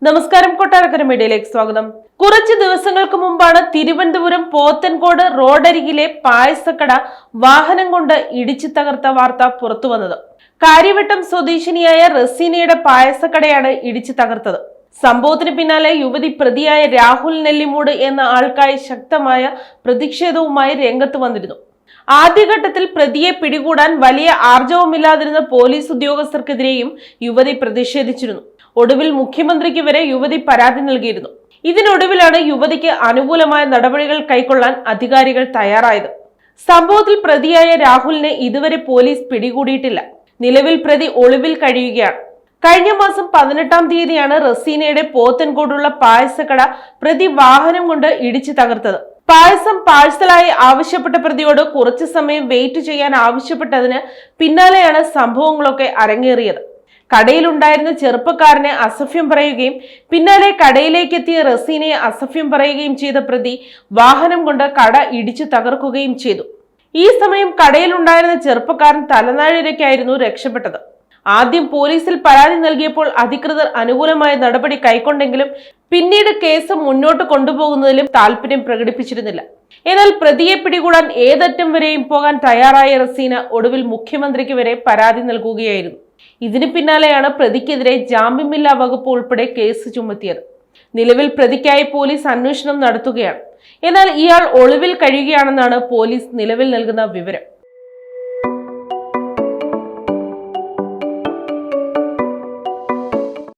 നമസ്കാരം, കൊട്ടാരക്കര മീഡിയയിലേക്ക് സ്വാഗതം. കുറച്ച് ദിവസങ്ങൾക്ക് മുമ്പാണ് തിരുവനന്തപുരം പോത്തൻകോട് റോഡരികിലെ പായസക്കട വാഹനം കൊണ്ട് ഇടിച്ചു തകർത്ത വാർത്ത പുറത്തുവന്നത്. കാര്യവട്ടം സ്വദേശിനിയായ റസീനയുടെ പായസക്കടയാണ് ഇടിച്ചു തകർത്തത്. സംഭവത്തിന് പിന്നാലെ യുവതി പ്രതിയായ രാഹുൽ നെല്ലിമൂട് എന്ന ആൾക്കായി ശക്തമായ പ്രതിഷേധവുമായി രംഗത്ത് വന്നിരുന്നു. ആദ്യഘട്ടത്തിൽ പ്രതിയെ പിടികൂടാൻ വലിയ ആർജവമില്ലാതിരുന്ന പോലീസ് ഉദ്യോഗസ്ഥർക്കെതിരെയും യുവതി പ്രതിഷേധിച്ചിരുന്നു. ഒടുവിൽ മുഖ്യമന്ത്രിക്ക് വരെ യുവതി പരാതി നൽകിയിരുന്നു. ഇതിനൊടുവിലാണ് യുവതിക്ക് അനുകൂലമായ നടപടികൾ കൈക്കൊള്ളാൻ അധികാരികൾ തയ്യാറായത്. സംഭവത്തിൽ പ്രതിയായ രാഹുലിനെ ഇതുവരെ പോലീസ് പിടികൂടിയിട്ടില്ല. നിലവിൽ പ്രതി ഒളിവിൽ കഴിയുകയാണ്. കഴിഞ്ഞ മാസം 18-ാം തീയതിയാണ് റസീനയുടെ പോത്തൻകോടുള്ള പായസക്കട പ്രതി വാഹനം കൊണ്ട് ഇടിച്ചു തകർത്തത്. പായസം പാഴ്സലായി ആവശ്യപ്പെട്ട പ്രതിയോട് കുറച്ചു സമയം വെയിറ്റ് ചെയ്യാൻ ആവശ്യപ്പെട്ടതിന് പിന്നാലെയാണ് സംഭവങ്ങളൊക്കെ അരങ്ങേറിയത്. കടയിലുണ്ടായിരുന്ന ചെറുപ്പക്കാരനെ അസഭ്യം പറയുകയും പിന്നാലെ കടയിലേക്ക് എത്തിയ റസീനയെ അസഭ്യം പറയുകയും ചെയ്ത പ്രതി വാഹനം കൊണ്ട് കട ഇടിച്ചു തകർക്കുകയും ചെയ്തു. ഈ സമയം കടയിലുണ്ടായിരുന്ന ചെറുപ്പക്കാരൻ തലനാഴിരയ്ക്കായിരുന്നു രക്ഷപ്പെട്ടത്. ആദ്യം പോലീസിൽ പരാതി നൽകിയപ്പോൾ അധികൃതർ അനുകൂലമായ നടപടി കൈക്കൊണ്ടെങ്കിലും പിന്നീട് കേസ് മുന്നോട്ട് കൊണ്ടുപോകുന്നതിലും താല്പര്യം പ്രകടിപ്പിച്ചിരുന്നില്ല. എന്നാൽ പ്രതിയെ പിടികൂടാൻ ഏതറ്റം വരെയും പോകാൻ തയ്യാറായ റസീന ഒടുവിൽ മുഖ്യമന്ത്രിക്ക് വരെ പരാതി നൽകുകയായിരുന്നു. ഇതിന് പിന്നാലെയാണ് പ്രതിക്കെതിരെ ജാമ്യമില്ലാ വകുപ്പ് ഉൾപ്പെടെ കേസ് ചുമത്തിയത്. നിലവിൽ പ്രതിക്കായി പോലീസ് അന്വേഷണം നടത്തുകയാണ്. എന്നാൽ ഇയാൾ ഒളിവിൽ കഴിയുകയാണെന്നാണ് പോലീസ് നിലവിൽ നൽകുന്ന വിവരം.